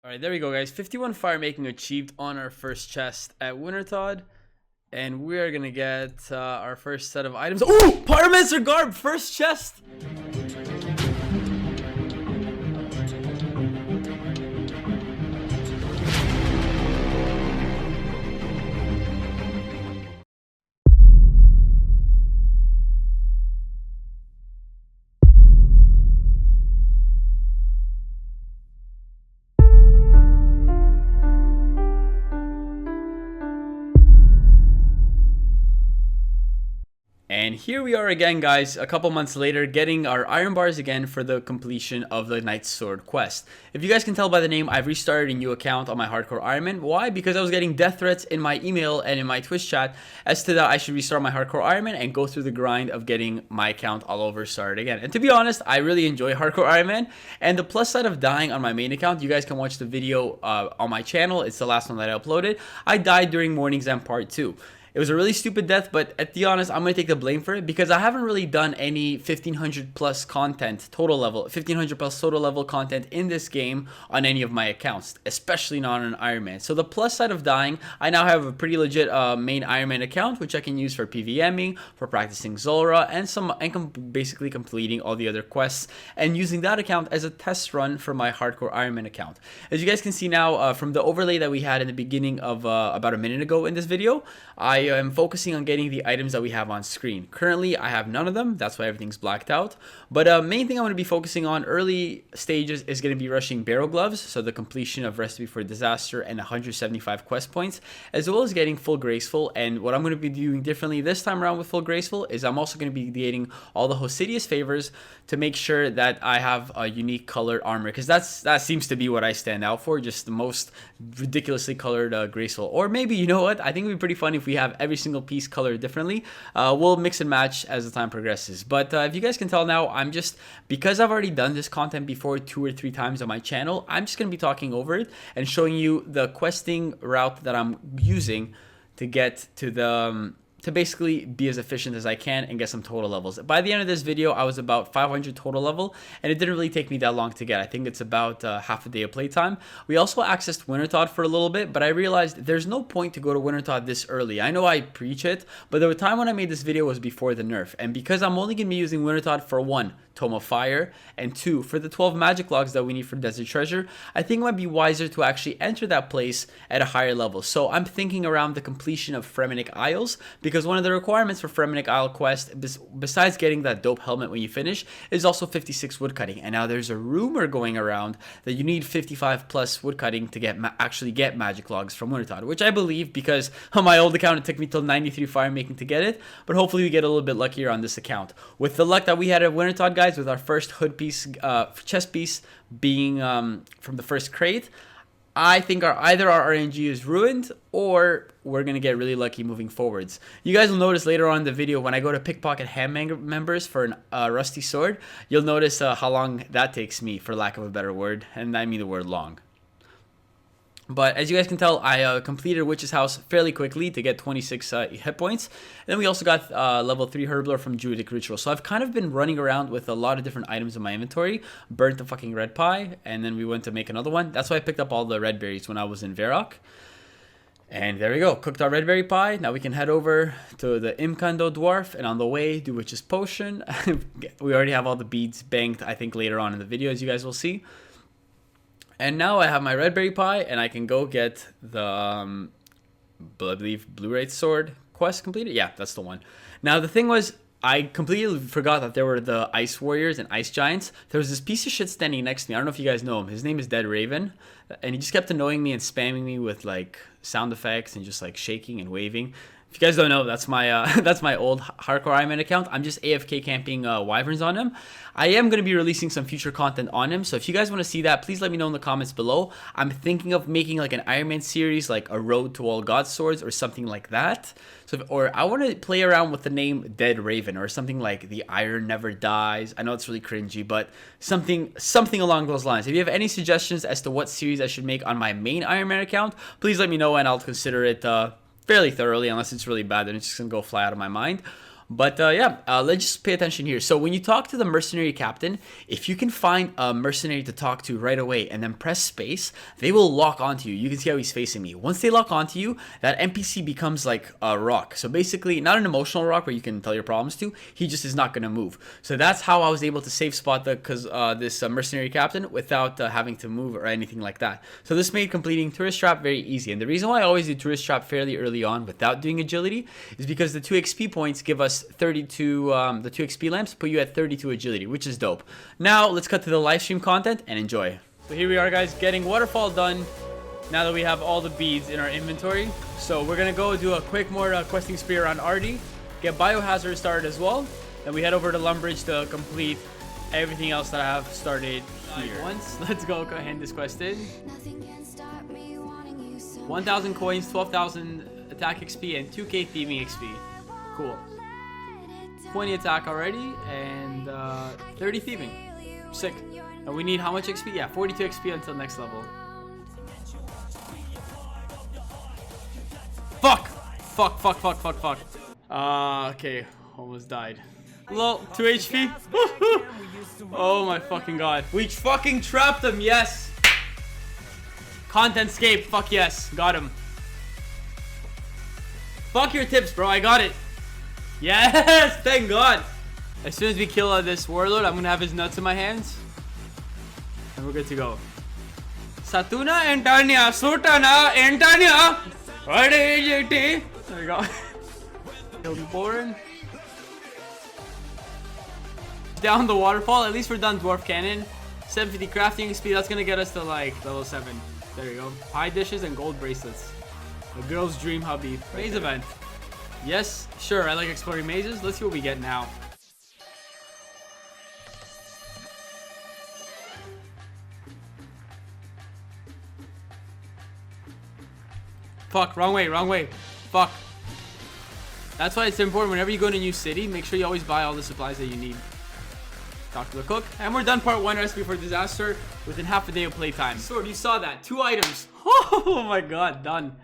All right, there we go, guys. 51 fire making achieved on our first chest at Wintertodd. And we are going to get our first set of items. Oh, Pyromancer Garb, first chest. And here we are again, guys, a couple months later, getting our iron bars again for the completion of the Knight's Sword quest. If you guys can tell by the name, I've restarted a new account on my Hardcore Ironman. Why? Because I was getting death threats in my email and in my Twitch chat as to that I should restart my Hardcore Ironman and go through the grind of getting my account all over started again. And to be honest, I really enjoy Hardcore Ironman. And the plus side of dying on my main account, you guys can watch the video on my channel. It's the last one that I uploaded. I died during morning exam part 2. It was a really stupid death, but to be honest, I'm going to take the blame for it because I haven't really done any 1500 plus content total level, 1500 plus total level content in this game on any of my accounts, especially not on Ironman. So the plus side of dying, I now have a pretty legit main Ironman account, which I can use for PVMing, for practicing Zulrah, and basically completing all the other quests, and using that account as a test run for my Hardcore Ironman account. As you guys can see now from the overlay that we had in the beginning of about a minute ago in this video, I am focusing on getting the items that we have on screen. Currently, I have none of them. That's why everything's blacked out. But main thing I'm going to be focusing on early stages is going to be rushing barrel gloves, so the completion of Recipe for Disaster and 175 quest points, as well as getting full graceful. And what I'm going to be doing differently this time around with full graceful is I'm also going to be getting all the Hosidius favors to make sure that I have a unique colored armor, because that seems to be what I stand out for, just the most ridiculously colored graceful. Or maybe, you know what, I think it would be pretty fun if we have every single piece colored differently. We'll mix and match as the time progresses. But if you guys can tell now, because I've already done this content before 2 or 3 times on my channel, I'm just going to be talking over it and showing you the questing route that I'm using to get to the to basically be as efficient as I can and get some total levels. By the end of this video, I was about 500 total level, and it didn't really take me that long to get. I think it's about half a day of playtime. We also accessed Wintertodd for a little bit, but I realized there's no point to go to Wintertodd this early. I know I preach it, but the time when I made this video was before the nerf, and because I'm only going to be using Wintertodd for 1, Tome of Fire, and 2, for the 12 magic logs that we need for Desert Treasure, I think it might be wiser to actually enter that place at a higher level. So I'm thinking around the completion of Fremenic Isles, because one of the requirements for Fremenic Isle quest, besides getting that dope helmet when you finish, is also 56 woodcutting. And now there's a rumor going around that you need 55 plus woodcutting to actually get magic logs from Wintertodd, which I believe, because on my old account it took me till 93 fire making to get it, but hopefully we get a little bit luckier on this account. With the luck that we had at Wintertodd, guys, with our first hood piece, chest piece being from the first crate, I think either our RNG is ruined or we're going to get really lucky moving forwards. You guys will notice later on in the video when I go to pickpocket hand members for a rusty sword, you'll notice how long that takes me, for lack of a better word, and I mean the word long. But as you guys can tell, I completed Witch's House fairly quickly to get 26 hit points. And then we also got level 3 Herbler from Druidic Ritual. So I've kind of been running around with a lot of different items in my inventory. Burnt the fucking red pie, and then we went to make another one. That's why I picked up all the red berries when I was in Varrock. And there we go, cooked our red berry pie. Now we can head over to the Imkando Dwarf, and on the way, do Witch's Potion. We already have all the beads banked, I think, later on in the video, as you guys will see. And now I have my red berry pie, and I can go get the, I believe, Blue-Wraith Sword quest completed. Yeah, that's the one. Now, the thing was, I completely forgot that there were the Ice Warriors and Ice Giants. There was this piece of shit standing next to me. I don't know if you guys know him. His name is TheDeadlyRaven, and he just kept annoying me and spamming me with, like, sound effects and just, like, shaking and waving. If you guys don't know, that's my that's my old Hardcore Ironman account. I'm just AFK camping wyverns on him. I am going to be releasing some future content on him, so if you guys want to see that, please let me know in the comments below. I'm thinking of making like an Ironman series, like a Road to All God Swords or something like that. So, or I want to play around with the name Dead Raven or something like The Iron Never Dies. I know it's really cringy, but something along those lines. If you have any suggestions as to what series I should make on my main Ironman account, please let me know and I'll consider it fairly thoroughly. Unless it's really bad, then it's just gonna go fly out of my mind. But yeah, let's just pay attention here. So when you talk to the mercenary captain, if you can find a mercenary to talk to right away and then press space, they will lock onto you. You can see how he's facing me. Once they lock onto you, that NPC becomes like a rock. So basically, not an emotional rock where you can tell your problems to. He just is not going to move. So that's how I was able to safe spot this mercenary captain without having to move or anything like that. So this made completing tourist trap very easy. And the reason why I always do tourist trap fairly early on without doing agility is because the 2 XP points give us 32, the 2 XP lamps put you at 32 agility, which is dope. Now let's cut to the live stream content and enjoy. So here we are, guys, getting waterfall done now that we have all the beads in our inventory. So we're gonna go do a quick more questing spree around Artie, get biohazard started as well. Then we head over to Lumbridge to complete everything else that I have started here. Once, let's go hand this quest in. 1,000 coins, 12,000 attack XP, and 2k thieving XP. Cool. 20 attack already, and 30 thieving. Sick. And we need how much XP? Yeah, 42 XP until next level. Fuck! Fuck, fuck, fuck, fuck, fuck. Okay. Almost died. Lol, 2 HP. Oh my fucking god. We fucking trapped him, yes! Content escape, fuck yes. Got him. Fuck your tips, bro, I got it. Yes, thank god. As soon as we kill this warlord, I'm gonna have his nuts in my hands. And we're good to go. Satuna Antania, Sutana Antania. There we go. Killed Boren. Down the waterfall. At least we're done dwarf cannon. 750 crafting speed. That's gonna get us to like level 7. There you go. Pie dishes and gold bracelets. A girl's dream hubby. Maze event. Yes, sure. I like exploring mazes. Let's see what we get now. Fuck, wrong way, wrong way. Fuck. That's why it's important whenever you go to a new city, make sure you always buy all the supplies that you need. Talk to the cook. And we're done part 1 recipe for disaster within half a day of playtime. Sword, you saw that. 2 items. Oh my god, done.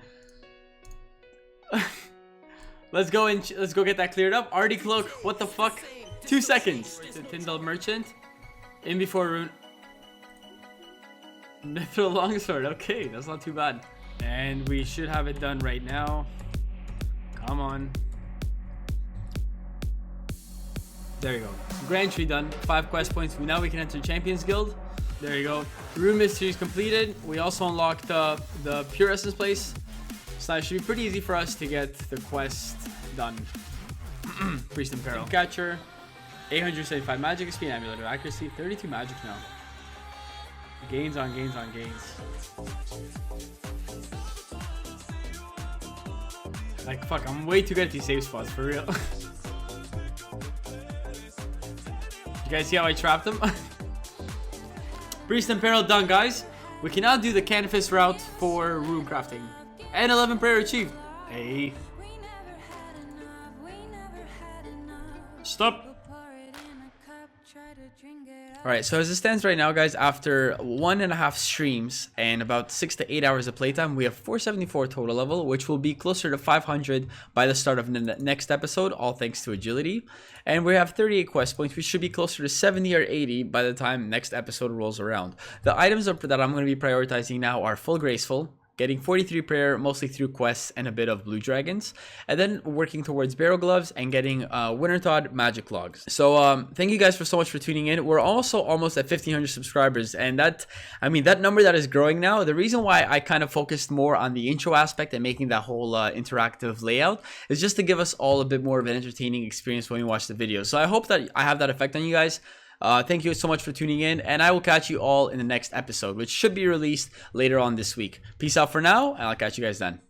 Let's go get that cleared up. Artie cloak, what the fuck? 2 seconds. Tyndall merchant. In before rune. Mithril longsword. Okay, that's not too bad. And we should have it done right now. Come on. There you go. Grand Tree done. 5 quest points. Now we can enter Champions Guild. There you go. Rune Mysteries completed. We also unlocked the Pure Essence place. So it should be pretty easy for us to get the quest done. Priest and Peril. Catcher. 875 magic XP and amulet of accuracy. 32 magic now. Gains on gains on gains. Like, fuck, I'm way too good at these save spots, for real. You guys see how I trapped them? Priest and Peril done, guys. We can now do the canvas route for rune crafting. And 11 prayer achieved. Hey. Stop. Alright, so as it stands right now, guys, after 1.5 streams and about 6 to 8 hours of playtime, we have 474 total level, which will be closer to 500 by the start of the next episode, all thanks to agility. And we have 38 quest points, which should be closer to 70 or 80 by the time next episode rolls around. The items that I'm going to be prioritizing now are Full Graceful, getting 43 prayer mostly through quests and a bit of blue dragons, and then working towards barrel gloves and getting Wintertod magic logs. So thank you guys so much for tuning in. We're also almost at 1,500 subscribers, and that number that is growing now. The reason why I kind of focused more on the intro aspect and making that whole interactive layout is just to give us all a bit more of an entertaining experience when we watch the video. So I hope that I have that effect on you guys. Thank you so much for tuning in, and I will catch you all in the next episode, which should be released later on this week. Peace out for now, and I'll catch you guys then.